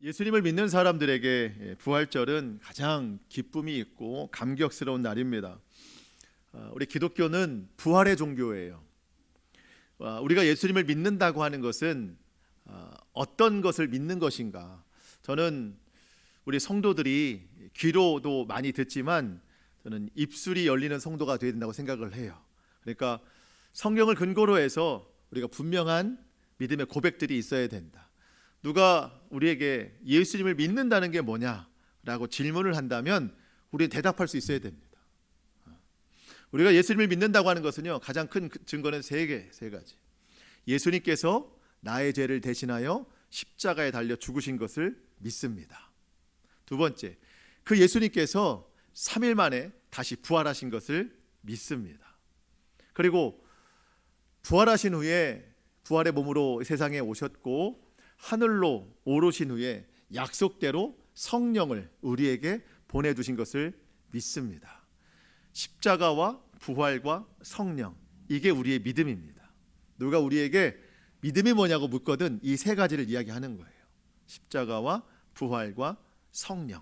예수님을 믿는 사람들에게 부활절은 가장 기쁨이 있고 감격스러운 날입니다. 우리 기독교는 부활의 종교예요. 우리가 예수님을 믿는다고 하는 것은 어떤 것을 믿는 것인가? 저는 우리 성도들이 귀로도 많이 듣지만 저는 입술이 열리는 성도가 되어야 된다고 생각을 해요. 그러니까 성경을 근거로 해서 우리가 분명한 믿음의 고백들이 있어야 된다. 누가 우리에게 예수님을 믿는다는 게 뭐냐라고 질문을 한다면 우리는 대답할 수 있어야 됩니다. 우리가 예수님을 믿는다고 하는 것은요, 가장 큰 증거는 세 가지. 예수님께서 나의 죄를 대신하여 십자가에 달려 죽으신 것을 믿습니다. 두 번째, 그 예수님께서 3일 만에 다시 부활하신 것을 믿습니다. 그리고 부활하신 후에 부활의 몸으로 세상에 오셨고 하늘로 오르신 후에 약속대로 성령을 우리에게 보내주신 것을 믿습니다. 십자가와 부활과 성령, 이게 우리의 믿음입니다. 누가 우리에게 믿음이 뭐냐고 묻거든 이 세 가지를 이야기하는 거예요. 십자가와 부활과 성령.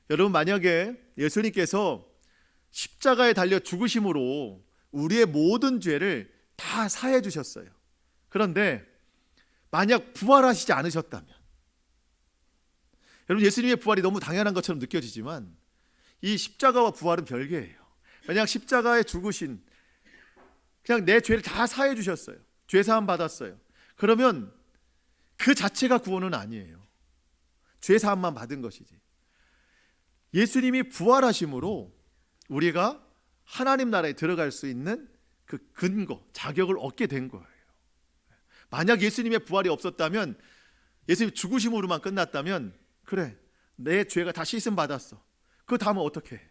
여러분, 만약에 예수님께서 십자가에 달려 죽으심으로 우리의 모든 죄를 다 사해 주셨어요. 그런데 만약 부활하시지 않으셨다면, 여러분, 예수님의 부활이 너무 당연한 것처럼 느껴지지만 이 십자가와 부활은 별개예요. 만약 십자가에 죽으신, 그냥 내 죄를 다 사해 주셨어요. 죄 사함 받았어요. 그러면 그 자체가 구원은 아니에요. 죄 사함만 받은 것이지. 예수님이 부활하심으로 우리가 하나님 나라에 들어갈 수 있는 그 근거, 자격을 얻게 된 거예요. 만약 예수님의 부활이 없었다면, 예수님 죽으심으로만 끝났다면, 그래, 내 죄가 다 씻음 받았어. 그 다음은 어떻게 해요?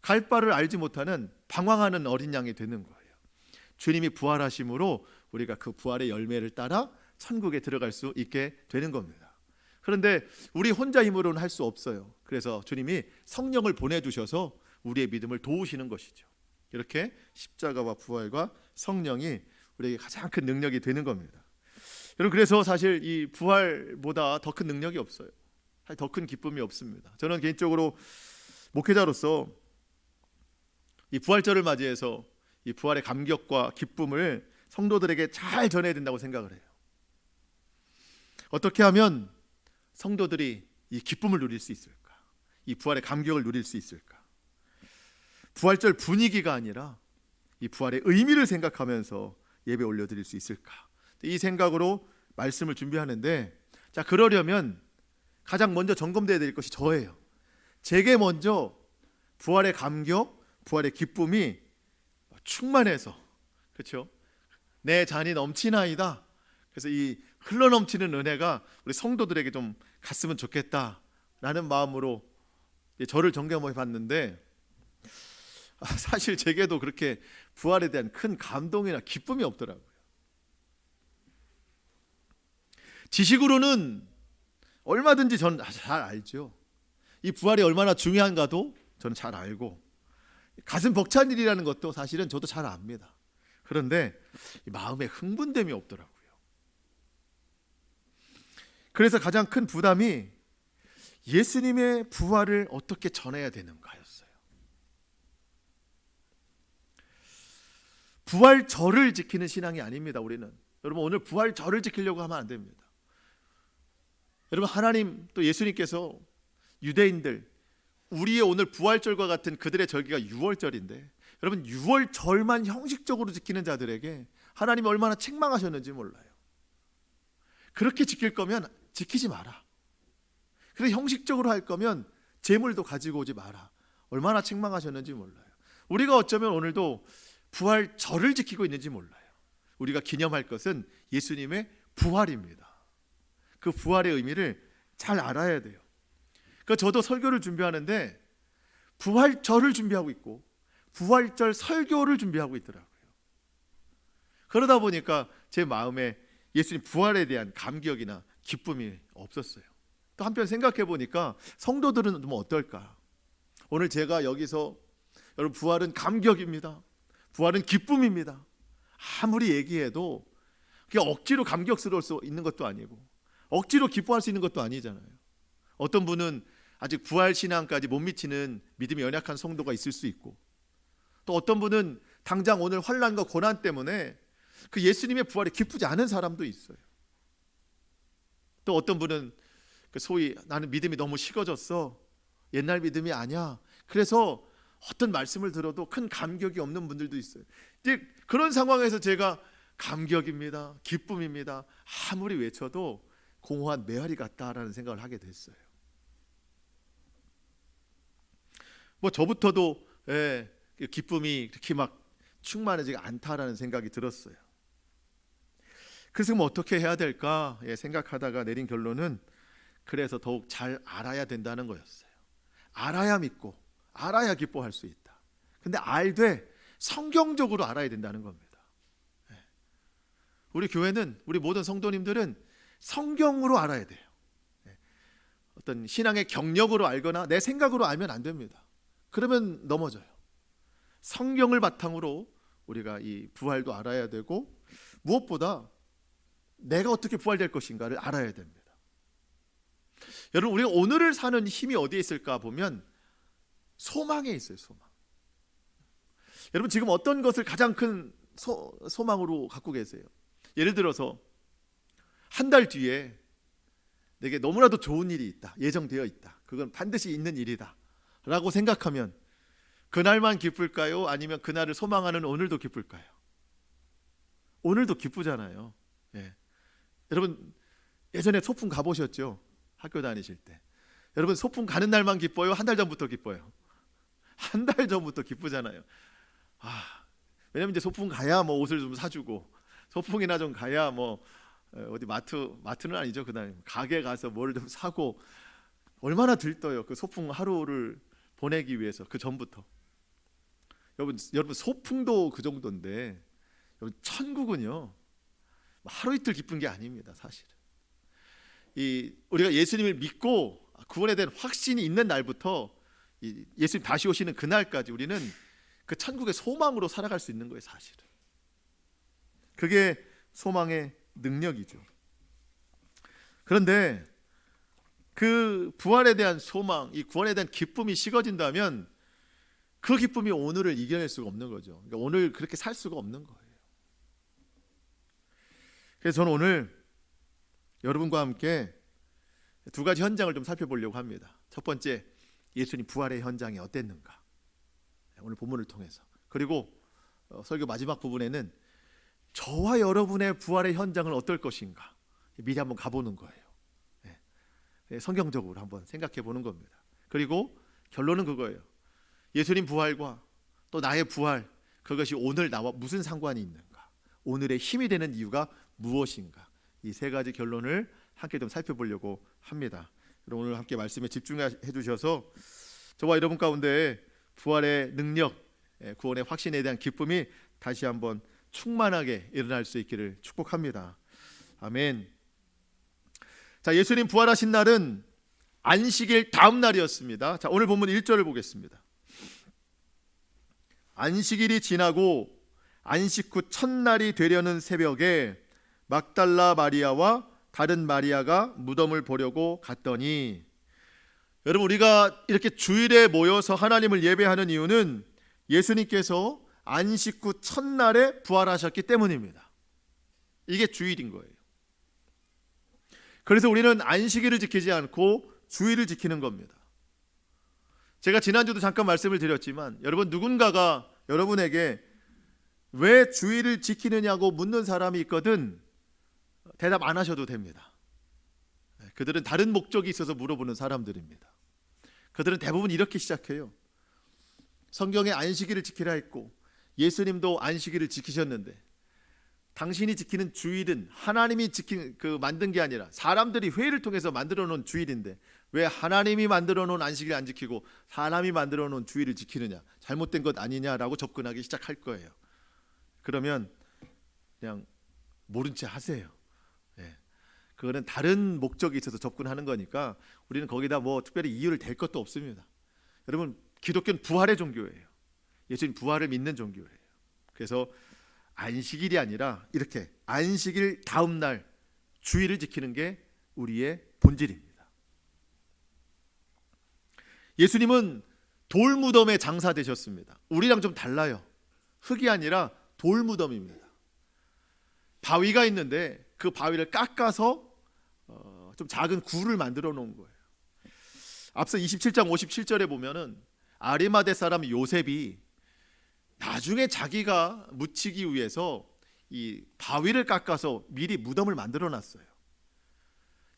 갈 바를 알지 못하는 방황하는 어린 양이 되는 거예요. 주님이 부활하심으로 우리가 그 부활의 열매를 따라 천국에 들어갈 수 있게 되는 겁니다. 그런데 우리 혼자 힘으로는 할 수 없어요. 그래서 주님이 성령을 보내주셔서 우리의 믿음을 도우시는 것이죠. 이렇게 십자가와 부활과 성령이 우리에게 가장 큰 능력이 되는 겁니다. 여러분, 그래서 사실 이 부활보다 더 큰 능력이 없어요. 더 큰 기쁨이 없습니다. 저는 개인적으로 목회자로서 이 부활절을 맞이해서 이 부활의 감격과 기쁨을 성도들에게 잘 전해야 된다고 생각을 해요. 어떻게 하면 성도들이 이 기쁨을 누릴 수 있을까? 이 부활의 감격을 누릴 수 있을까? 부활절 분위기가 아니라 이 부활의 의미를 생각하면서 예배 올려드릴 수 있을까? 이 생각으로 말씀을 준비하는데, 자, 그러려면 가장 먼저 점검되어야 될 것이 저예요. 제게 먼저 부활의 감격, 부활의 기쁨이 충만해서, 그렇죠? 내 잔이 넘치나이다. 그래서 이 흘러넘치는 은혜가 우리 성도들에게 좀 갔으면 좋겠다라는 마음으로 저를 점검해 봤는데, 사실 제게도 그렇게 부활에 대한 큰 감동이나 기쁨이 없더라고요. 지식으로는 얼마든지 저는 잘 알죠. 이 부활이 얼마나 중요한가도 저는 잘 알고, 가슴 벅찬 일이라는 것도 사실은 저도 잘 압니다. 그런데 마음에 흥분됨이 없더라고요. 그래서 가장 큰 부담이 예수님의 부활을 어떻게 전해야 되는가였어요. 부활절을 지키는 신앙이 아닙니다. 우리는, 여러분, 오늘 부활절을 지키려고 하면 안 됩니다. 여러분, 하나님 또 예수님께서 유대인들, 우리의 오늘 부활절과 같은 그들의 절기가 6월절인데, 여러분, 6월절만 형식적으로 지키는 자들에게 하나님이 얼마나 책망하셨는지 몰라요. 그렇게 지킬 거면 지키지 마라. 그래, 형식적으로 할 거면 제물도 가지고 오지 마라. 얼마나 책망하셨는지 몰라요. 우리가 어쩌면 오늘도 부활절을 지키고 있는지 몰라요. 우리가 기념할 것은 예수님의 부활입니다. 그 부활의 의미를 잘 알아야 돼요. 그러니까 저도 설교를 준비하는데 부활절을 준비하고 있고 부활절 설교를 준비하고 있더라고요. 그러다 보니까 제 마음에 예수님 부활에 대한 감격이나 기쁨이 없었어요. 또 한편 생각해 보니까 성도들은 좀 어떨까? 오늘 제가 여기서, 여러분, 부활은 감격입니다. 부활은 기쁨입니다. 아무리 얘기해도 그게 억지로 감격스러울 수 있는 것도 아니고, 억지로 기뻐할 수 있는 것도 아니잖아요. 어떤 분은 아직 부활 신앙까지 못 미치는 믿음이 연약한 성도가 있을 수 있고, 또 어떤 분은 당장 오늘 환난과 고난 때문에 그 예수님의 부활에 기쁘지 않은 사람도 있어요. 또 어떤 분은 소위 나는 믿음이 너무 식어졌어, 옛날 믿음이 아니야, 그래서 어떤 말씀을 들어도 큰 감격이 없는 분들도 있어요. 이제 그런 상황에서 제가 감격입니다, 기쁨입니다 아무리 외쳐도 공허한 메아리 같다라는 생각을 하게 됐어요. 뭐 저부터도 기쁨이 그렇게 막 충만하지 않다라는 생각이 들었어요. 그래서 그럼 어떻게 해야 될까 생각하다가 내린 결론은, 그래서 더욱 잘 알아야 된다는 거였어요. 알아야 믿고 알아야 기뻐할 수 있다. 근데 알되 성경적으로 알아야 된다는 겁니다. 우리 교회는, 우리 모든 성도님들은 성경으로 알아야 돼요. 어떤 신앙의 경력으로 알거나 내 생각으로 알면 안 됩니다. 그러면 넘어져요. 성경을 바탕으로 우리가 이 부활도 알아야 되고, 무엇보다 내가 어떻게 부활될 것인가를 알아야 됩니다. 여러분, 우리가 오늘을 사는 힘이 어디에 있을까 보면 소망에 있어요. 소망. 여러분, 지금 어떤 것을 가장 큰 소망으로 갖고 계세요? 예를 들어서 한 달 뒤에 내게 너무나도 좋은 일이 있다, 예정되어 있다, 그건 반드시 있는 일이다 라고 생각하면 그날만 기쁠까요? 아니면 그날을 소망하는 오늘도 기쁠까요? 오늘도 기쁘잖아요. 여러분, 예전에 소풍 가보셨죠? 학교 다니실 때. 여러분, 소풍 가는 날만 기뻐요? 한 달 전부터 기뻐요? 한 달 전부터 기쁘잖아요. 왜냐면 이제 소풍 가야 뭐 옷을 좀 사주고, 소풍이나 좀 가야 뭐 어디 마트는 아니죠, 그날 가게 가서 뭘 좀 사고, 얼마나 들떠요 그 소풍 하루를 보내기 위해서. 그 전부터. 여러분 소풍도 그 정도인데, 여러분 천국은요 하루 이틀 기쁜 게 아닙니다. 사실은 우리가 예수님을 믿고 구원에 대한 확신이 있는 날부터 예수님 다시 오시는 그날까지 우리는 그 천국의 소망으로 살아갈 수 있는 거예요. 사실은 그게 소망의 능력이죠. 그런데 그 부활에 대한 소망, 이 구원에 대한 기쁨이 식어진다면 그 기쁨이 오늘을 이겨낼 수가 없는 거죠. 그러니까 오늘 그렇게 살 수가 없는 거예요. 그래서 저는 오늘 여러분과 함께 두 가지 현장을 좀 살펴보려고 합니다. 첫 번째, 예수님 부활의 현장이 어땠는가, 오늘 본문을 통해서. 그리고 설교 마지막 부분에는 저와 여러분의 부활의 현장은 어떨 것인가 미리 한번 가보는 거예요. 성경적으로 한번 생각해 보는 겁니다. 그리고 결론은 그거예요. 예수님 부활과 또 나의 부활, 그것이 오늘 나와 무슨 상관이 있는가, 오늘의 힘이 되는 이유가 무엇인가, 이 세 가지 결론을 함께 좀 살펴보려고 합니다. 여러분, 오늘 함께 말씀에 집중해 주셔서 저와 여러분 가운데 부활의 능력, 구원의 확신에 대한 기쁨이 다시 한번 충만하게 일어날 수 있기를 축복합니다. 아멘. 자, 예수님 부활하신 날은 안식일 다음 날이었습니다. 자, 오늘 본문 1절을 보겠습니다. 안식일이 지나고 안식 후 첫날이 되려는 새벽에 막달라 마리아와 다른 마리아가 무덤을 보려고 갔더니, 여러분, 우리가 이렇게 주일에 모여서 하나님을 예배하는 이유는 예수님께서 안식 후 첫날에 부활하셨기 때문입니다. 이게 주일인 거예요. 그래서 우리는 안식일을 지키지 않고 주일을 지키는 겁니다. 제가 지난주도 잠깐 말씀을 드렸지만, 여러분, 누군가가 여러분에게 왜 주일을 지키느냐고 묻는 사람이 있거든 대답 안 하셔도 됩니다. 그들은 다른 목적이 있어서 물어보는 사람들입니다. 그들은 대부분 이렇게 시작해요. 성경에 안식일을 지키라 했고 예수님도 안식일을 지키셨는데, 당신이 지키는 주일은 하나님이 만든 게 아니라 사람들이 회의를 통해서 만들어 놓은 주일인데 왜 하나님이 만들어 놓은 안식일 안 지키고 사람이 만들어 놓은 주일을 지키느냐, 잘못된 것 아니냐라고 접근하기 시작할 거예요. 그러면 그냥 모른 채 하세요. 그거는 다른 목적이 있어서 접근하는 거니까 우리는 거기다 뭐 특별히 이유를 댈 것도 없습니다. 여러분, 기독교는 부활의 종교예요. 예수님 부활을 믿는 종교예요. 그래서 안식일이 아니라 이렇게 안식일 다음 날 주일을 지키는 게 우리의 본질입니다. 예수님은 돌무덤에 장사되셨습니다. 우리랑 좀 달라요. 흙이 아니라 돌무덤입니다. 바위가 있는데 그 바위를 깎아서 좀 작은 굴을 만들어 놓은 거예요. 앞서 27장 57절에 보면은 아리마대 사람 요셉이 나중에 자기가 묻히기 위해서 이 바위를 깎아서 미리 무덤을 만들어 놨어요.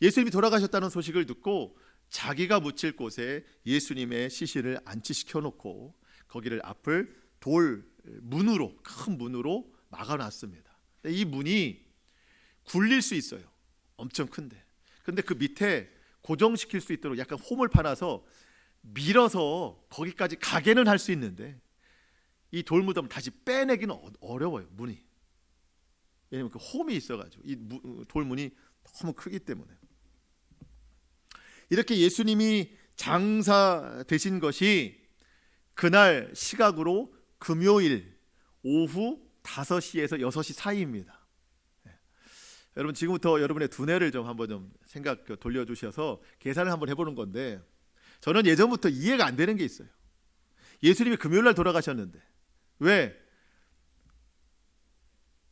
예수님이 돌아가셨다는 소식을 듣고 자기가 묻힐 곳에 예수님의 시신을 안치시켜 놓고 거기를 앞을 돌 문으로, 큰 문으로 막아 놨습니다. 이 문이 굴릴 수 있어요. 엄청 큰데. 근데 그 밑에 고정시킬 수 있도록 약간 홈을 파놔서 밀어서 거기까지 가게는 할 수 있는데 이 돌무덤을 다시 빼내기는 어려워요. 문이. 왜냐하면 그 홈이 있어가지고 이 돌문이 너무 크기 때문에. 이렇게 예수님이 장사되신 것이 그날 시각으로 금요일 오후 5시에서 6시 사이입니다. 여러분 지금부터 여러분의 두뇌를 좀 한번 좀 생각 돌려주셔서 계산을 한번 해보는 건데, 저는 예전부터 이해가 안 되는 게 있어요. 예수님이 금요일 날 돌아가셨는데 왜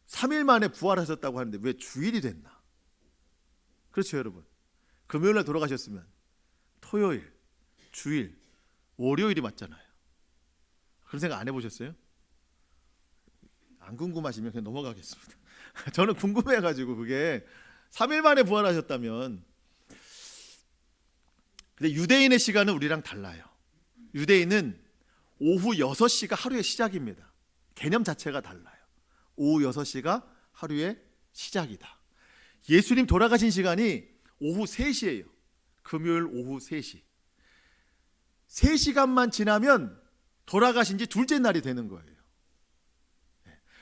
3일 만에 부활하셨다고 하는데 왜 주일이 됐나? 그렇죠 여러분. 금요일 날 돌아가셨으면 토요일, 주일, 월요일이 맞잖아요. 그런 생각 안 해보셨어요? 안 궁금하시면 그냥 넘어가겠습니다. 저는 궁금해가지고 그게 3일 만에 부활하셨다면. 근데 유대인의 시간은 우리랑 달라요. 유대인은 오후 6시가 하루의 시작입니다. 개념 자체가 달라요. 오후 6시가 하루의 시작이다. 예수님 돌아가신 시간이 오후 3시예요. 금요일 오후 3시. 3시간만 지나면 돌아가신 지 둘째 날이 되는 거예요.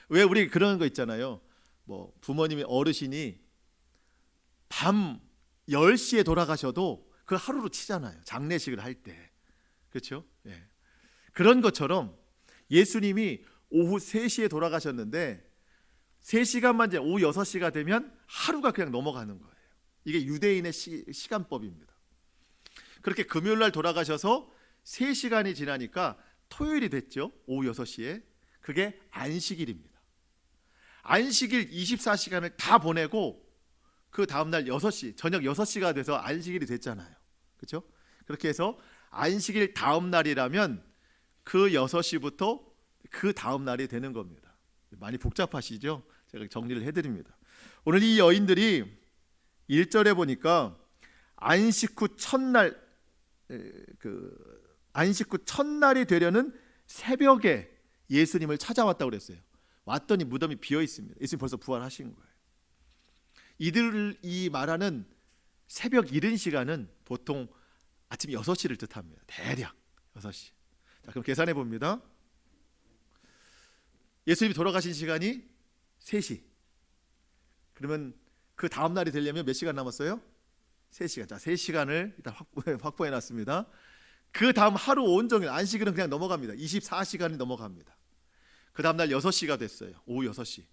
왜 우리 그런 거 있잖아요. 뭐 부모님이 어르신이 밤 10시에 돌아가셔도 그 하루로 치잖아요. 장례식을 할 때. 그렇죠? 예. 그런 것처럼 예수님이 오후 3시에 돌아가셨는데 3시간만 이제 오후 6시가 되면 하루가 그냥 넘어가는 거예요. 이게 유대인의 시간법입니다. 그렇게 금요일 날 돌아가셔서 3시간이 지나니까 토요일이 됐죠. 오후 6시에. 그게 안식일입니다. 안식일 24시간을 다 보내고 그 다음날 6시, 저녁 6시가 돼서 안식일이 됐잖아요. 그렇죠? 그렇게 해서 안식일 다음 날이라면 그 6시부터 그 다음 날이 되는 겁니다. 많이 복잡하시죠? 제가 정리를 해드립니다. 오늘 이 여인들이 1절에 보니까 안식 후 첫날, 안식 후 첫날이 되려는 새벽에 예수님을 찾아왔다고 그랬어요. 왔더니 무덤이 비어 있습니다. 예수님 벌써 부활하신 거예요. 이들이 말하는 새벽 이른 시간은 보통 아침 6시를 뜻합니다. 대략 6시. 자, 그럼 계산해 봅니다. 예수님이 돌아가신 시간이 3시. 그러면 그 다음 날이 되려면 몇 시간 남았어요? 3시간. 자, 3시간을 일단 확보해 놨습니다. 그 다음 하루 온종일 안식일은 그냥 넘어갑니다. 24시간이 넘어갑니다. 그 다음 날 6시가 됐어요. 오후 6시.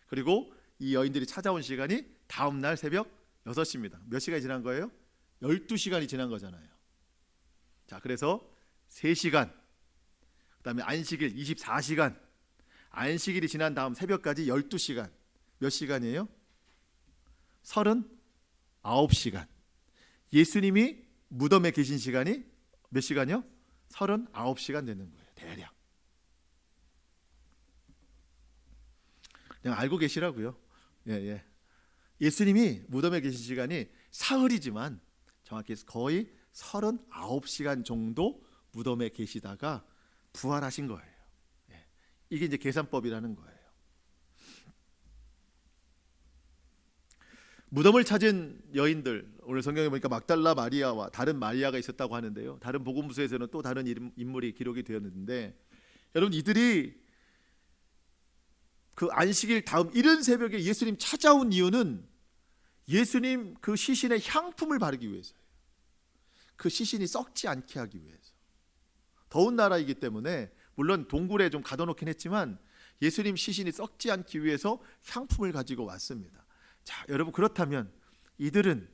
그리고 이 여인들이 찾아온 시간이 다음 날 새벽 6시입니다. 몇 시간이 지난 거예요? 12시간이 지난 거잖아요. 자, 그래서 3시간, 그 다음에 안식일 24시간, 안식일이 지난 다음 새벽까지 12시간. 몇 시간이에요? 39시간. 예수님이 무덤에 계신 시간이 몇 시간이요? 39시간 되는 거예요. 대략. 그냥 알고 계시라고요. 예. 예수님이 무덤에 계신 시간이 사흘이지만 정확히 거의 39시간 정도 무덤에 계시다가 부활하신 거예요. 예. 이게 이제 계산법이라는 거예요. 무덤을 찾은 여인들, 오늘 성경에 보니까 막달라 마리아와 다른 마리아가 있었다고 하는데요. 다른 복음서에서는 또 다른 인물이 기록이 되었는데, 여러분 이들이 그 안식일 다음 이른 새벽에 예수님 찾아온 이유는 예수님 그 시신에 향품을 바르기 위해서예요. 그 시신이 썩지 않게 하기 위해서. 더운 나라이기 때문에 물론 동굴에 좀 가둬놓긴 했지만 예수님 시신이 썩지 않기 위해서 향품을 가지고 왔습니다. 자, 여러분 그렇다면 이들은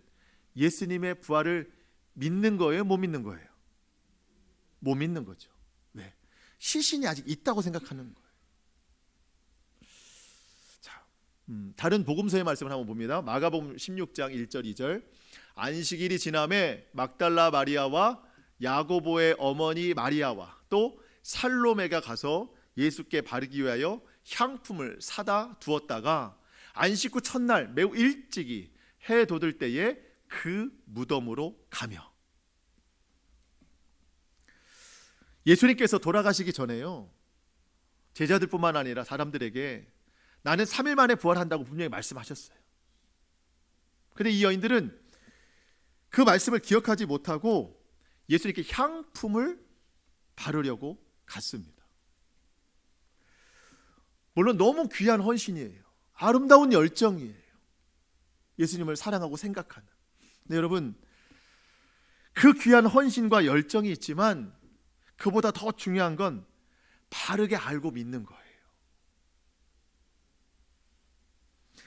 예수님의 부활을 믿는 거예요? 못 믿는 거예요? 못 믿는 거죠. 왜? 시신이 아직 있다고 생각하는 거예요. 자, 다른 복음서의 말씀을 한번 봅니다. 마가복음 16장 1절 2절. 안식일이 지남에 막달라 마리아와 야고보의 어머니 마리아와 또 살로메가 가서 예수께 바르기 위하여 향품을 사다 두었다가 안식 후 첫날 매우 일찍이 해 돋을 때에 그 무덤으로 가며. 예수님께서 돌아가시기 전에요, 제자들뿐만 아니라 사람들에게 나는 3일 만에 부활한다고 분명히 말씀하셨어요. 그런데 이 여인들은 그 말씀을 기억하지 못하고 예수님께 향품을 바르려고 갔습니다. 물론 너무 귀한 헌신이에요. 아름다운 열정이에요. 예수님을 사랑하고 생각하는. 네, 여러분, 그 귀한 헌신과 열정이 있지만 그보다 더 중요한 건 바르게 알고 믿는 거예요.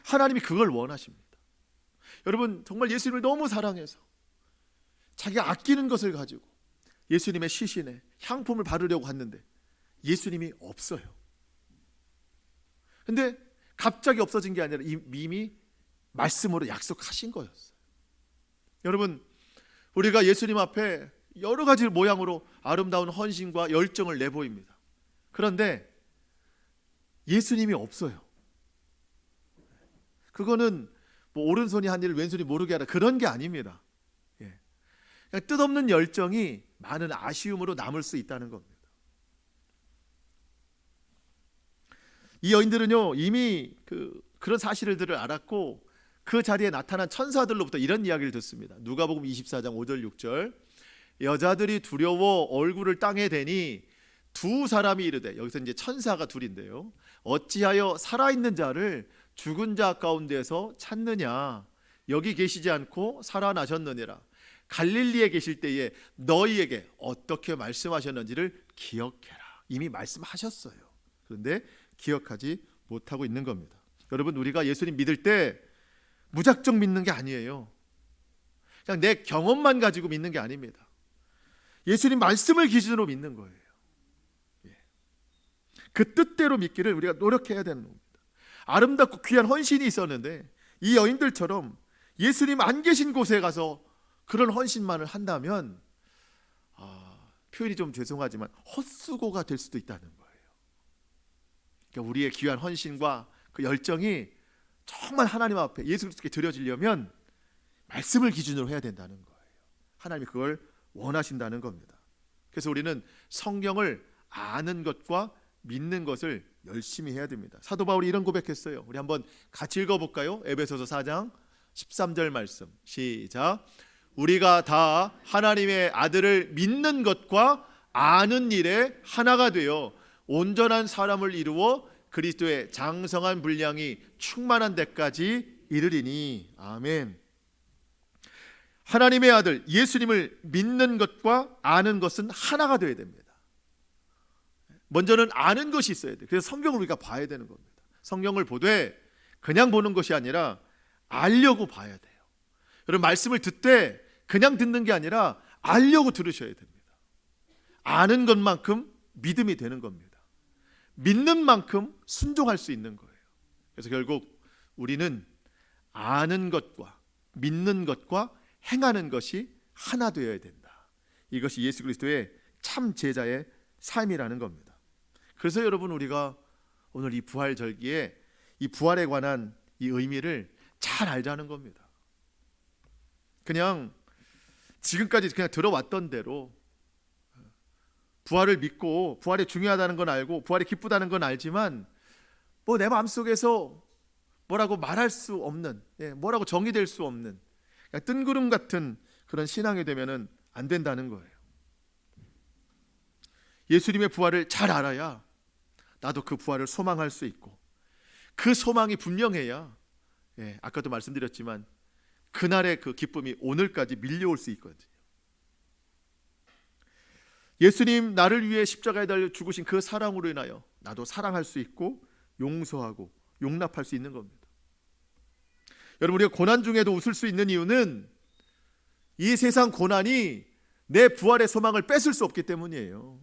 하나님이 그걸 원하십니다. 여러분, 정말 예수님을 너무 사랑해서 자기가 아끼는 것을 가지고 예수님의 시신에 향품을 바르려고 했는데 예수님이 없어요. 근데 갑자기 없어진 게 아니라 이미 말씀으로 약속하신 거였어요. 여러분, 우리가 예수님 앞에 여러 가지 모양으로 아름다운 헌신과 열정을 내보입니다. 그런데 예수님이 없어요. 그거는 뭐 오른손이 한 일을 왼손이 모르게 하라, 그런 게 아닙니다. 그냥 뜻없는 열정이 많은 아쉬움으로 남을 수 있다는 겁니다. 이 여인들은요, 이미 그런 사실들을 알았고 그 자리에 나타난 천사들로부터 이런 이야기를 듣습니다. 누가복음 24장 5절 6절. 여자들이 두려워 얼굴을 땅에 대니 두 사람이 이르되, 여기서 이제 천사가 둘인데요, 어찌하여 살아있는 자를 죽은 자 가운데서 찾느냐? 여기 계시지 않고 살아나셨느니라. 갈릴리에 계실 때에 너희에게 어떻게 말씀하셨는지를 기억해라. 이미 말씀하셨어요. 그런데 기억하지 못하고 있는 겁니다. 여러분, 우리가 예수님 믿을 때 무작정 믿는 게 아니에요. 그냥 내 경험만 가지고 믿는 게 아닙니다. 예수님 말씀을 기준으로 믿는 거예요. 그 뜻대로 믿기를 우리가 노력해야 되는 겁니다. 아름답고 귀한 헌신이 있었는데 이 여인들처럼 예수님 안 계신 곳에 가서 그런 헌신만을 한다면 표현이 좀 죄송하지만 헛수고가 될 수도 있다는 거예요. 그러니까 우리의 귀한 헌신과 그 열정이 정말 하나님 앞에 예수 그리스도께 드려지려면 말씀을 기준으로 해야 된다는 거예요. 하나님이 그걸 원하신다는 겁니다. 그래서 우리는 성경을 아는 것과 믿는 것을 열심히 해야 됩니다. 사도 바울이 이런 고백했어요. 우리 한번 같이 읽어볼까요? 에베소서 4장 13절 말씀, 시작. 우리가 다 하나님의 아들을 믿는 것과 아는 일에 하나가 되어 온전한 사람을 이루어 그리스도의 장성한 분량이 충만한 데까지 이르리니. 아멘. 하나님의 아들 예수님을 믿는 것과 아는 것은 하나가 되어야 됩니다. 먼저는 아는 것이 있어야 돼요. 그래서 성경을 우리가 봐야 되는 겁니다. 성경을 보되 그냥 보는 것이 아니라 알려고 봐야 돼요. 여러분, 말씀을 듣되 그냥 듣는 게 아니라 알려고 들으셔야 됩니다. 아는 것만큼 믿음이 되는 겁니다. 믿는 만큼 순종할 수 있는 거예요. 그래서 결국 우리는 아는 것과 믿는 것과 행하는 것이 하나 되어야 된다. 이것이 예수 그리스도의 참 제자의 삶이라는 겁니다. 그래서 여러분, 우리가 오늘 이 부활절기에 이 부활에 관한 이 의미를 잘 알자는 겁니다. 그냥 지금까지 그냥 들어왔던 대로 부활을 믿고 부활이 중요하다는 건 알고 부활이 기쁘다는 건 알지만 뭐 내 마음속에서 뭐라고 말할 수 없는, 뭐라고 정의될 수 없는 그냥 뜬구름 같은 그런 신앙이 되면은 안 된다는 거예요. 예수님의 부활을 잘 알아야 나도 그 부활을 소망할 수 있고, 그 소망이 분명해야 아까도 말씀드렸지만 그날의 그 기쁨이 오늘까지 밀려올 수 있거든요. 예수님 나를 위해 십자가에 달려 죽으신 그 사랑으로 인하여 나도 사랑할 수 있고 용서하고 용납할 수 있는 겁니다. 여러분, 우리가 고난 중에도 웃을 수 있는 이유는 이 세상 고난이 내 부활의 소망을 뺏을 수 없기 때문이에요.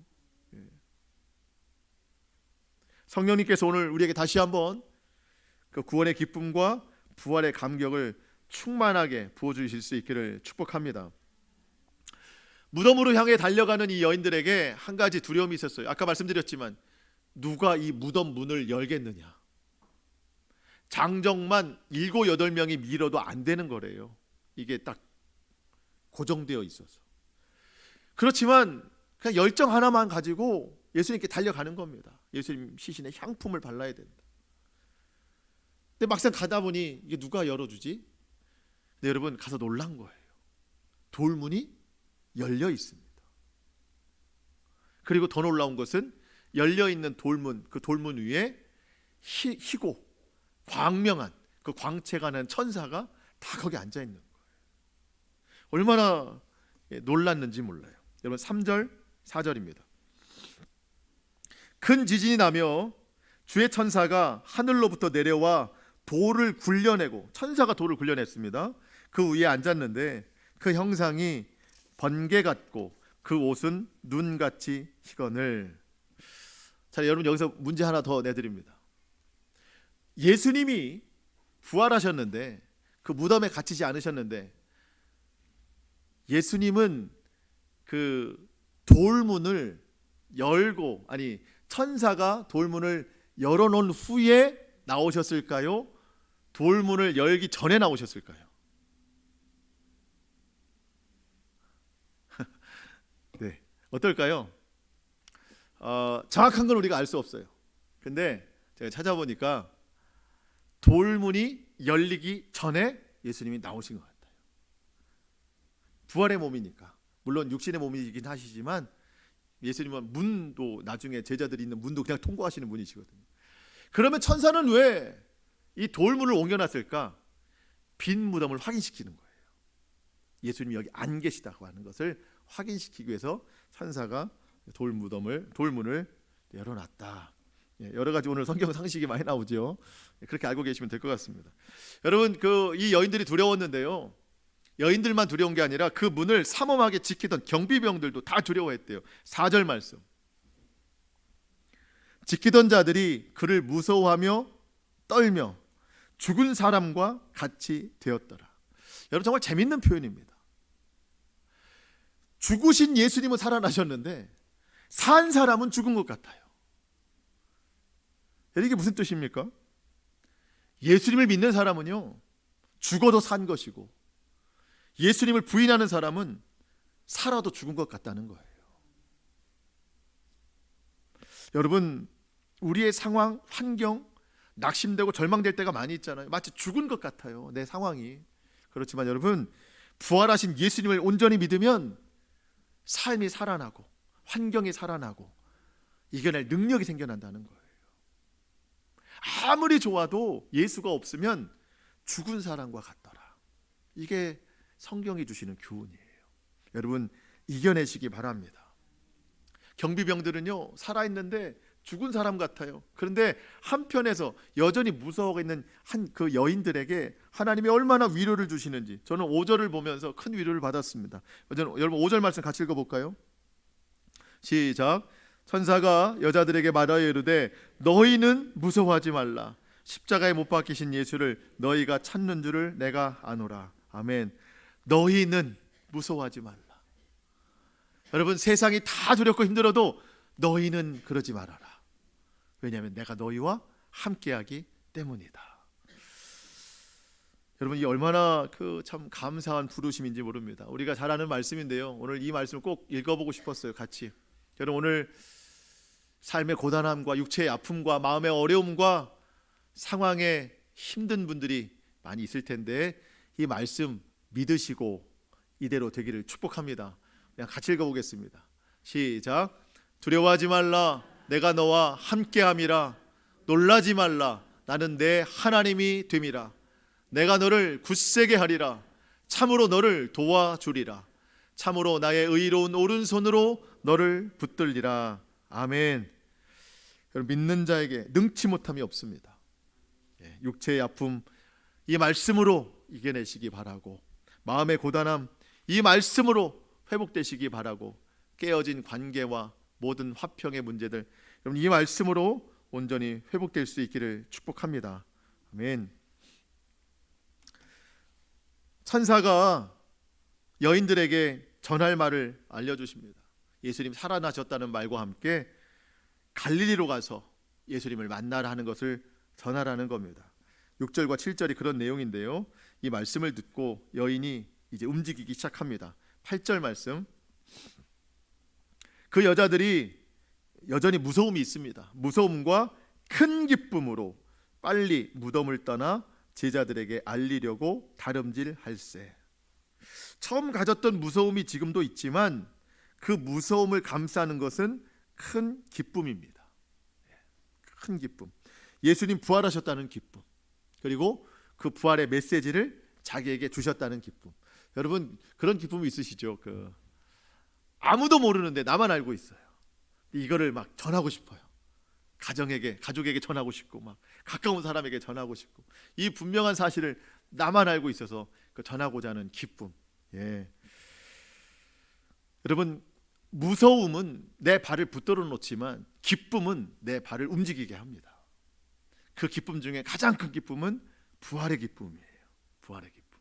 성령님께서 오늘 우리에게 다시 한번 그 구원의 기쁨과 부활의 감격을 충만하게 부어주실 수 있기를 축복합니다. 무덤으로 향해 달려가는 이 여인들에게 한 가지 두려움이 있었어요. 아까 말씀드렸지만 누가 이 무덤 문을 열겠느냐. 장정만 7, 8명이 밀어도 안 되는 거래요. 이게 딱 고정되어 있어서. 그렇지만 그냥 열정 하나만 가지고 예수님께 달려가는 겁니다. 예수님 시신에 향품을 발라야 된다. 근데 막상 가다 보니 이게 누가 열어주지? 근데 여러분 가서 놀란 거예요. 돌문이 열려 있습니다. 그리고 더 놀라운 것은 열려있는 돌문, 그 돌문 위에 희고 광명한 그 광채가 나는 천사가 다 거기 앉아 있는 거예요. 얼마나 놀랐는지 몰라요. 여러분 3절 4절입니다. 큰 지진이 나며 주의 천사가 하늘로부터 내려와 돌을 굴려내고, 천사가 돌을 굴려냈습니다. 그 위에 앉았는데 그 형상이 번개 같고 그 옷은 눈같이 희거늘. 자, 여러분 여기서 문제 하나 더 내드립니다. 예수님이 부활하셨는데 그 무덤에 갇히지 않으셨는데 예수님은 그 돌문을 열고, 아니 천사가 돌문을 열어놓은 후에 나오셨을까요? 돌문을 열기 전에 나오셨을까요? 네, 어떨까요? 정확한 건 우리가 알 수 없어요. 근데 제가 찾아보니까 돌문이 열리기 전에 예수님이 나오신 것 같아요. 부활의 몸이니까. 물론 육신의 몸이긴 하시지만 예수님은 문도, 나중에 제자들이 있는 문도 그냥 통과하시는 분이시거든요. 그러면 천사는 왜 이 돌문을 옮겨놨을까? 빈 무덤을 확인시키는 거예요. 예수님이 여기 안 계시다고 하는 것을 확인시키기 위해서 천사가 돌문을 열어놨다. 여러 가지 오늘 성경 상식이 많이 나오죠. 그렇게 알고 계시면 될 것 같습니다. 여러분 이 여인들이 두려웠는데요. 여인들만 두려운 게 아니라 그 문을 삼엄하게 지키던 경비병들도 다 두려워했대요. 4절 말씀. 지키던 자들이 그를 무서워하며 떨며 죽은 사람과 같이 되었더라. 여러분 정말 재밌는 표현입니다. 죽으신 예수님은 살아나셨는데 산 사람은 죽은 것 같아요. 이게 무슨 뜻입니까? 예수님을 믿는 사람은요 죽어도 산 것이고, 예수님을 부인하는 사람은 살아도 죽은 것 같다는 거예요. 여러분 우리의 상황, 환경, 낙심되고 절망될 때가 많이 있잖아요. 마치 죽은 것 같아요, 내 상황이. 그렇지만 여러분 부활하신 예수님을 온전히 믿으면 삶이 살아나고 환경이 살아나고 이겨낼 능력이 생겨난다는 거예요. 아무리 좋아도 예수가 없으면 죽은 사람과 같더라. 이게 성경이 주시는 교훈이에요. 여러분 이겨내시기 바랍니다. 경비병들은요 살아있는데 죽은 사람 같아요. 그런데 한편에서 여전히 무서워하고 있는 그 여인들에게 하나님이 얼마나 위로를 주시는지 저는 5절을 보면서 큰 위로를 받았습니다. 여러분 5절 말씀 같이 읽어볼까요? 시작. 천사가 여자들에게 말하여 이르되 너희는 무서워하지 말라. 십자가에 못 박히신 예수를 너희가 찾는 줄을 내가 아노라. 아멘. 너희는 무서워하지 말라. 여러분 세상이 다 두렵고 힘들어도 너희는 그러지 말아라. 왜냐하면 내가 너희와 함께하기 때문이다. 여러분 이 얼마나 참 감사한 부르심인지 모릅니다. 우리가 잘 아는 말씀인데요. 오늘 이 말씀을 꼭 읽어보고 싶었어요. 같이. 여러분 오늘 삶의 고단함과 육체의 아픔과 마음의 어려움과 상황에 힘든 분들이 많이 있을 텐데 이 말씀 믿으시고 이대로 되기를 축복합니다. 그냥 같이 읽어보겠습니다. 시작. 두려워하지 말라. 내가 너와 함께함이라. 놀라지 말라. 나는 내 하나님이 됨이라. 내가 너를 굳세게 하리라. 참으로 너를 도와주리라. 참으로 나의 의로운 오른손으로 너를 붙들리라. 아멘. 믿는 자에게 능치 못함이 없습니다. 육체의 아픔 이 말씀으로 이겨내시기 바라고, 마음의 고단함 이 말씀으로 회복되시기 바라고, 깨어진 관계와 모든 화평의 문제들 여러분 이 말씀으로 온전히 회복될 수 있기를 축복합니다. 아멘. 천사가 여인들에게 전할 말을 알려주십니다. 예수님 살아나셨다는 말과 함께 갈릴리로 가서 예수님을 만나라 하는 것을 전하라는 겁니다. 6절과 7절이 그런 내용인데요, 이 말씀을 듣고 여인이 이제 움직이기 시작합니다. 8절 말씀, 그 여자들이 여전히 무서움이 있습니다. 무서움과 큰 기쁨으로 빨리 무덤을 떠나 제자들에게 알리려고 다름질할세. 처음 가졌던 무서움이 지금도 있지만 그 무서움을 감싸는 것은 큰 기쁨입니다. 큰 기쁨, 예수님 부활하셨다는 기쁨, 그리고 그 부활의 메시지를 자기에게 주셨다는 기쁨. 여러분 그런 기쁨이 있으시죠? 아무도 모르는데 나만 알고 있어요. 이거를 막 전하고 싶어요. 가족에게 전하고 싶고, 막 가까운 사람에게 전하고 싶고, 이 분명한 사실을 나만 알고 있어서 전하고자 하는 기쁨. 예. 여러분 무서움은 내 발을 붙들어 놓지만 기쁨은 내 발을 움직이게 합니다. 그 기쁨 중에 가장 큰 기쁨은 부활의 기쁨이에요. 부활의 기쁨.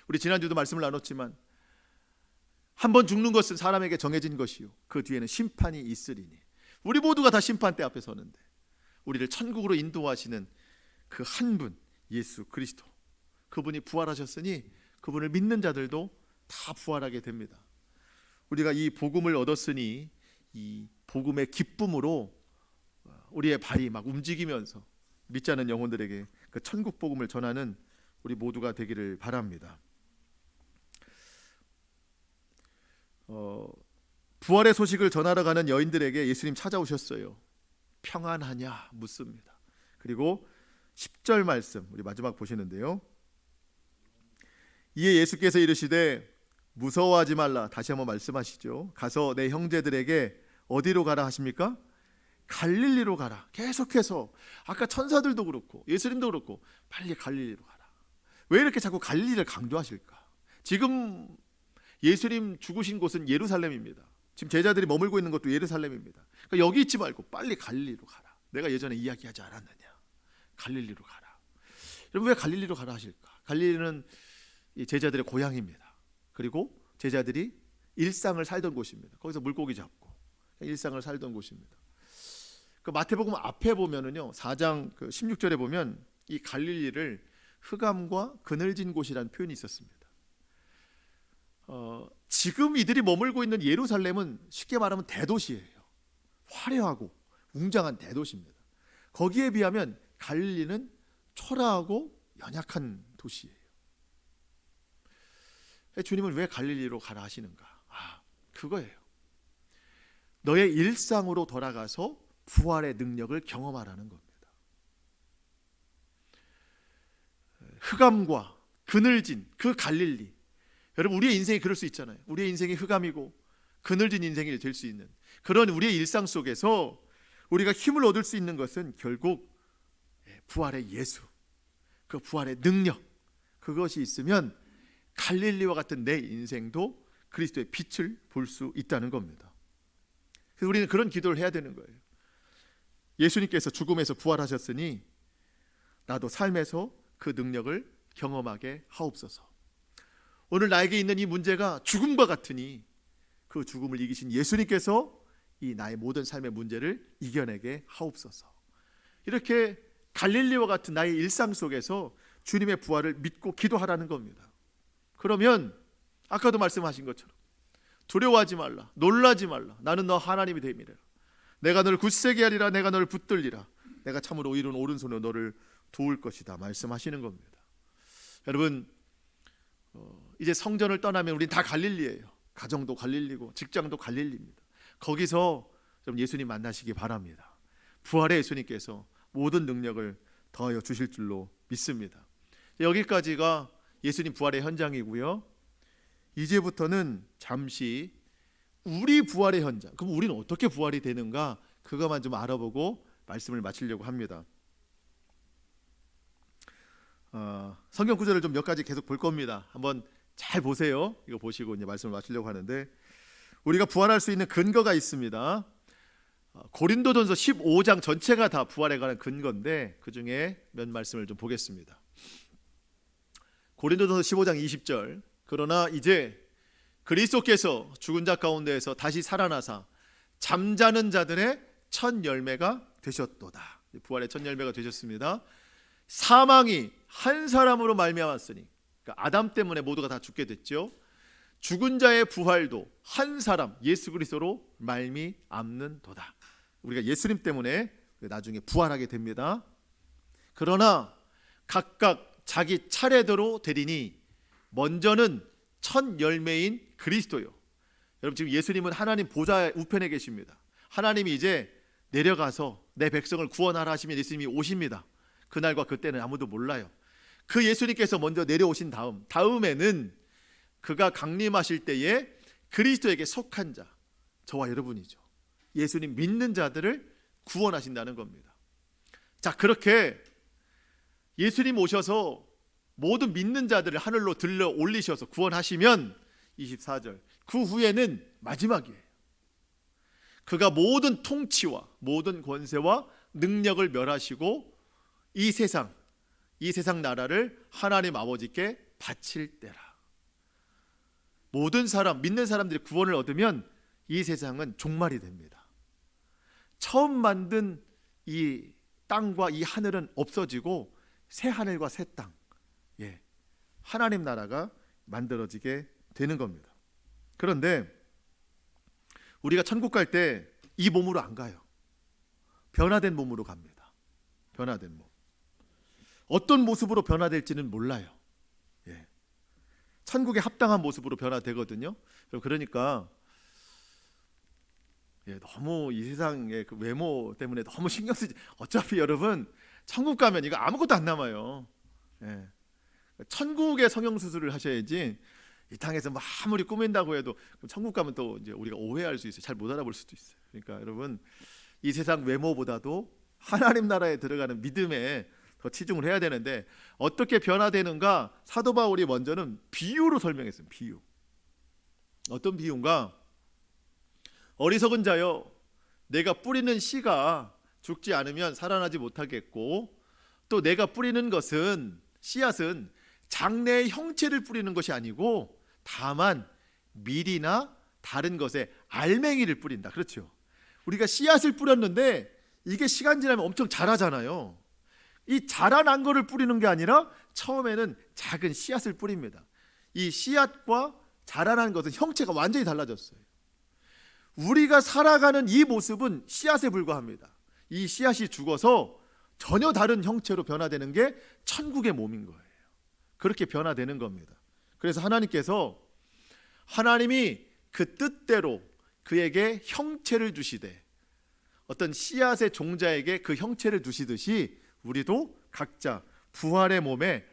우리 지난주도 말씀을 나눴지만 한 번 죽는 것은 사람에게 정해진 것이요 그 뒤에는 심판이 있으리니, 우리 모두가 다 심판대 앞에 서는데 우리를 천국으로 인도하시는 그 한 분 예수 그리스도, 그분이 부활하셨으니 그분을 믿는 자들도 다 부활하게 됩니다. 우리가 이 복음을 얻었으니 이 복음의 기쁨으로 우리의 발이 막 움직이면서 믿지 않는 영혼들에게 그 천국 복음을 전하는 우리 모두가 되기를 바랍니다. 부활의 소식을 전하러 가는 여인들에게 예수님 찾아오셨어요. 평안하냐 묻습니다. 그리고 10절 말씀 우리 마지막 보시는데요, 이에 예수께서 이르시되 무서워하지 말라. 다시 한번 말씀하시죠. 가서 내 형제들에게 어디로 가라 하십니까? 갈릴리로 가라. 계속해서 아까 천사들도 그렇고 예수님도 그렇고 빨리 갈릴리로 가라. 왜 이렇게 자꾸 갈릴리를 강조하실까? 지금 예수님 죽으신 곳은 예루살렘입니다. 지금 제자들이 머물고 있는 것도 예루살렘입니다. 그러니까 여기 있지 말고 빨리 갈릴리로 가라. 내가 예전에 이야기하지 않았느냐? 갈릴리로 가라. 여러분 왜 갈릴리로 가라 하실까? 갈릴리는 이 제자들의 고향입니다. 그리고 제자들이 일상을 살던 곳입니다. 거기서 물고기 잡고 일상을 살던 곳입니다. 그 마태복음 앞에 보면은요, 4장 16절에 보면 이 갈릴리를 흑암과 그늘진 곳이라는 표현이 있었습니다. 지금 이들이 머물고 있는 예루살렘은 쉽게 말하면 대도시예요. 화려하고 웅장한 대도시입니다. 거기에 비하면 갈릴리는 초라하고 연약한 도시예요. 주님은 왜 갈릴리로 가라 하시는가? 그거예요. 너의 일상으로 돌아가서 부활의 능력을 경험하라는 겁니다. 흑암과 그늘진 그 갈릴리, 여러분 우리의 인생이 그럴 수 있잖아요. 우리의 인생이 흑암이고 그늘진 인생이 될 수 있는 그런 우리의 일상 속에서 우리가 힘을 얻을 수 있는 것은 결국 부활의 예수, 그 부활의 능력, 그것이 있으면 갈릴리와 같은 내 인생도 그리스도의 빛을 볼 수 있다는 겁니다. 그래서 우리는 그런 기도를 해야 되는 거예요. 예수님께서 죽음에서 부활하셨으니 나도 삶에서 그 능력을 경험하게 하옵소서. 오늘 나에게 있는 이 문제가 죽음과 같으니 그 죽음을 이기신 예수님께서 이 나의 모든 삶의 문제를 이겨내게 하옵소서. 이렇게 갈릴리와 같은 나의 일상 속에서 주님의 부활을 믿고 기도하라는 겁니다. 그러면 아까도 말씀하신 것처럼 두려워하지 말라, 놀라지 말라. 나는 너 하나님이 됨이라. 내가 너를 굳세게 하리라. 내가 너를 붙들리라. 내가 참으로 이룬 오른손으로 너를 도울 것이다 말씀하시는 겁니다. 여러분 이제 성전을 떠나면 우린 다 갈릴리예요. 가정도 갈릴리고 직장도 갈릴리입니다. 거기서 좀 예수님 만나시기 바랍니다. 부활의 예수님께서 모든 능력을 더하여 주실 줄로 믿습니다. 여기까지가 예수님 부활의 현장이고요. 이제부터는 잠시 우리 부활의 현장, 그럼 우리는 어떻게 부활이 되는가, 그것만 좀 알아보고 말씀을 마치려고 합니다. 성경 구절을 좀 몇 가지 계속 볼 겁니다. 한번 잘 보세요. 이거 보시고 이제 말씀을 마치려고 하는데, 우리가 부활할 수 있는 근거가 있습니다. 고린도전서 15장 전체가 다 부활에 관한 근거인데 그 중에 몇 말씀을 좀 보겠습니다. 고린도전서 15장 20절, 그러나 이제 그리스도께서 죽은 자 가운데에서 다시 살아나사 잠자는 자들의 첫 열매가 되셨도다. 부활의 첫 열매가 되셨습니다. 사망이 한 사람으로 말미암았으니, 그러니까 아담 때문에 모두가 다 죽게 됐죠. 죽은 자의 부활도 한 사람 예수 그리스도로 말미암는도다. 우리가 예수님 때문에 나중에 부활하게 됩니다. 그러나 각각 자기 차례대로 되리니 먼저는 첫 열매인 그리스도요. 여러분, 지금 예수님은 하나님 보좌 우편에 계십니다. 하나님이 이제 내려가서 내 백성을 구원하라 하시면 예수님이 오십니다. 그날과 그때는 아무도 몰라요. 그 예수님께서 먼저 내려오신 다음에는 그가 강림하실 때에 그리스도에게 속한 자, 저와 여러분이죠. 예수님 믿는 자들을 구원하신다는 겁니다. 자, 그렇게 예수님 오셔서 모든 믿는 자들을 하늘로 들러 올리셔서 구원하시면 24절, 그 후에는 마지막이에요. 그가 모든 통치와 모든 권세와 능력을 멸하시고 이 세상 나라를 하나님 아버지께 바칠 때라. 모든 사람, 믿는 사람들이 구원을 얻으면 이 세상은 종말이 됩니다. 처음 만든 이 땅과 이 하늘은 없어지고 새 하늘과 새 땅, 하나님 나라가 만들어지게 되는 겁니다. 그런데 우리가 천국 갈 때 이 몸으로 안 가요. 변화된 몸으로 갑니다. 변화된 몸. 어떤 모습으로 변화될지는 몰라요. 천국에 합당한 모습으로 변화되거든요. 그러니까 너무 이 세상의 그 외모 때문에 너무 신경 쓰지. 어차피 여러분 천국 가면 이거 아무것도 안 남아요. 천국에 성형수술을 하셔야지. 이 땅에서 뭐 아무리 꾸민다고 해도 천국 가면 또 이제 우리가 오해할 수 있어요. 잘 못 알아볼 수도 있어요. 그러니까 여러분, 이 세상 외모보다도 하나님 나라에 들어가는 믿음에 더 치중을 해야 되는데, 어떻게 변화되는가 사도 바울이 먼저는 비유로 설명했어요. 비유. 어떤 비유인가? 어리석은 자여, 내가 뿌리는 씨가 죽지 않으면 살아나지 못하겠고, 또 내가 뿌리는 것은, 씨앗은 장래의 형체를 뿌리는 것이 아니고 다만 밀이나 다른 것에 알맹이를 뿌린다. 그렇죠? 우리가 씨앗을 뿌렸는데 이게 시간 지나면 엄청 자라잖아요. 이 자라난 거를 뿌리는 게 아니라 처음에는 작은 씨앗을 뿌립니다. 이 씨앗과 자라난 것은 형체가 완전히 달라졌어요. 우리가 살아가는 이 모습은 씨앗에 불과합니다. 이 씨앗이 죽어서 전혀 다른 형체로 변화되는 게 천국의 몸인 거예요. 그렇게 변화되는 겁니다. 그래서 하나님이 그 뜻대로 그에게 형체를 주시되, 어떤 씨앗의 종자에게 그 형체를 주시듯이 우리도 각자 부활의 몸에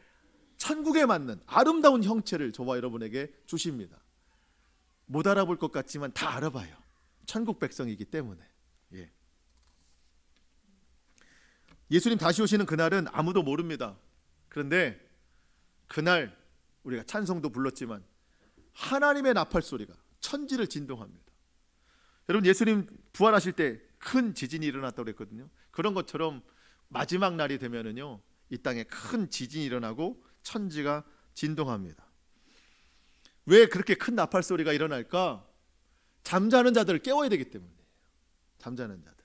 천국에 맞는 아름다운 형체를 저와 여러분에게 주십니다. 못 알아볼 것 같지만 다 알아봐요. 천국 백성이기 때문에. 예수님 다시 오시는 그날은 아무도 모릅니다. 그런데 그날 우리가 찬송도 불렀지만 하나님의 나팔 소리가 천지를 진동합니다. 여러분, 예수님 부활하실 때 큰 지진이 일어났다고 그랬거든요. 그런 것처럼 마지막 날이 되면은요, 이 땅에 큰 지진이 일어나고 천지가 진동합니다. 왜 그렇게 큰 나팔 소리가 일어날까? 잠자는 자들을 깨워야 되기 때문이에요. 잠자는 자들.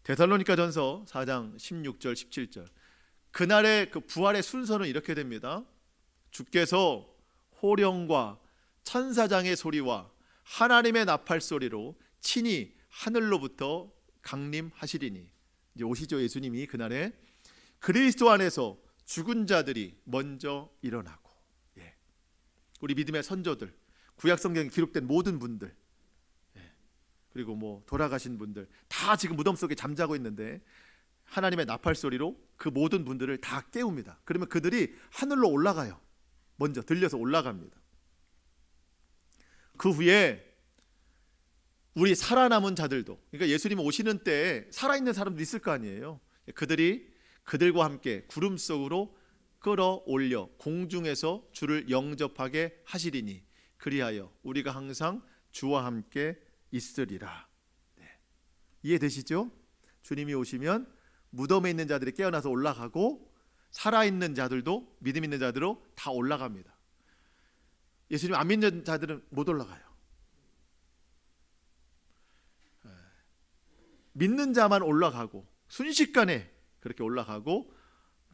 데살로니가전서 4장 16절 17절. 그날의 그 부활의 순서는 이렇게 됩니다. 주께서 호령과 천사장의 소리와 하나님의 나팔 소리로 친히 하늘로부터 강림하시리니, 이제 오시죠. 예수님이 그날에 그리스도 안에서 죽은 자들이 먼저 일어나고, 우리 믿음의 선조들, 구약 성경에 기록된 모든 분들, 그리고 뭐 돌아가신 분들 다 지금 무덤 속에 잠자고 있는데 하나님의 나팔 소리로 그 모든 분들을 다 깨웁니다. 그러면 그들이 하늘로 올라가요. 먼저 들려서 올라갑니다. 그 후에 우리 살아남은 자들도, 그러니까 예수님 오시는 때 살아있는 사람도 있을 거 아니에요. 그들이 그들과 함께 구름 속으로 끌어올려 공중에서 주를 영접하게 하시리니 그리하여 우리가 항상 주와 함께 있으리라. 네. 이해되시죠? 주님이 오시면 무덤에 있는 자들이 깨어나서 올라가고 살아있는 자들도 믿음 있는 자들로 다 올라갑니다. 예수님 안 믿는 자들은 못 올라가요. 믿는 자만 올라가고 순식간에 그렇게 올라가고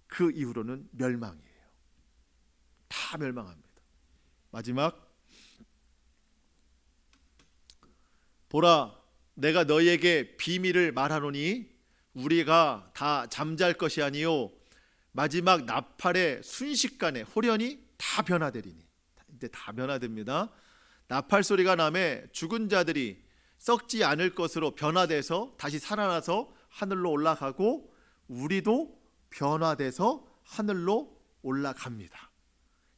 그 이후로는 멸망이에요. 다 멸망합니다. 마지막, 보라 내가 너희에게 비밀을 말하노니 우리가 다 잠잘 것이 아니요 마지막 나팔의 순식간에 호련히 다 변화되리니. 이제 다 변화됩니다. 나팔 소리가 나매 죽은 자들이 썩지 않을 것으로 변화돼서 다시 살아나서 하늘로 올라가고 우리도 변화돼서 하늘로 올라갑니다.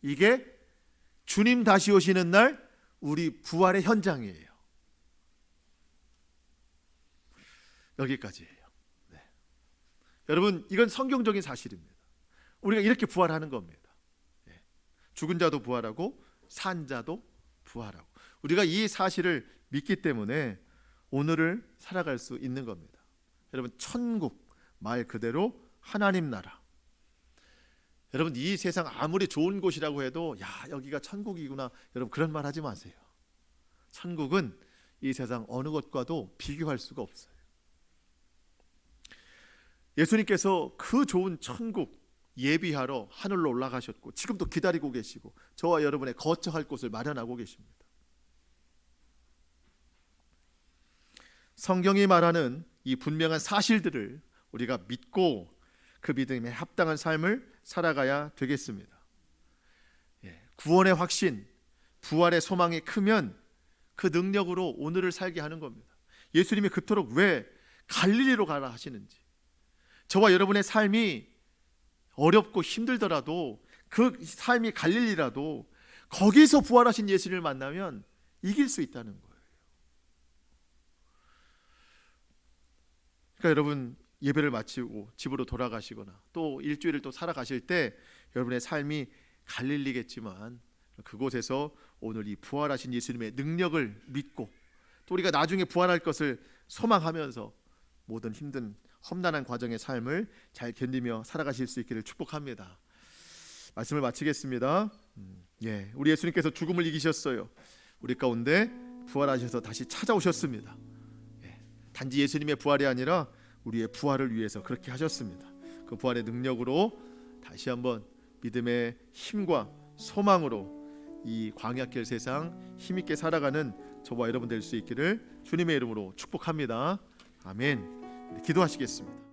이게 주님 다시 오시는 날 우리 부활의 현장이에요. 여기까지예요. 네. 여러분, 이건 성경적인 사실입니다. 우리가 이렇게 부활하는 겁니다. 네. 죽은 자도 부활하고 산 자도 부활하고, 우리가 이 사실을 믿기 때문에 오늘을 살아갈 수 있는 겁니다. 여러분, 천국 말 그대로 하나님 나라. 여러분, 이 세상 아무리 좋은 곳이라고 해도 야 여기가 천국이구나, 여러분 그런 말 하지 마세요. 천국은 이 세상 어느 것과도 비교할 수가 없어요. 예수님께서 그 좋은 천국 예비하러 하늘로 올라가셨고 지금도 기다리고 계시고 저와 여러분의 거처할 곳을 마련하고 계십니다. 성경이 말하는 이 분명한 사실들을 우리가 믿고 그 믿음에 합당한 삶을 살아가야 되겠습니다. 구원의 확신, 부활의 소망이 크면 그 능력으로 오늘을 살게 하는 겁니다. 예수님이 그토록 왜 갈릴리로 가라 하시는지, 저와 여러분의 삶이 어렵고 힘들더라도 그 삶이 갈릴리라도 거기서 부활하신 예수님을 만나면 이길 수 있다는 거예요. 그러니까 여러분, 예배를 마치고 집으로 돌아가시거나 또 일주일을 또 살아가실 때 여러분의 삶이 갈릴리겠지만 그곳에서 오늘 이 부활하신 예수님의 능력을 믿고 또 우리가 나중에 부활할 것을 소망하면서 모든 힘든 험난한 과정의 삶을 잘 견디며 살아가실 수 있기를 축복합니다. 말씀을 마치겠습니다. 우리 예수님께서 죽음을 이기셨어요. 우리 가운데 부활하셔서 다시 찾아오셨습니다. 단지 예수님의 부활이 아니라 우리의 부활을 위해서 그렇게 하셨습니다. 그 부활의 능력으로 다시 한번 믿음의 힘과 소망으로 이 광야길 세상 힘있게 살아가는 저와 여러분 될 수 있기를 주님의 이름으로 축복합니다. 아멘. 기도하시겠습니다.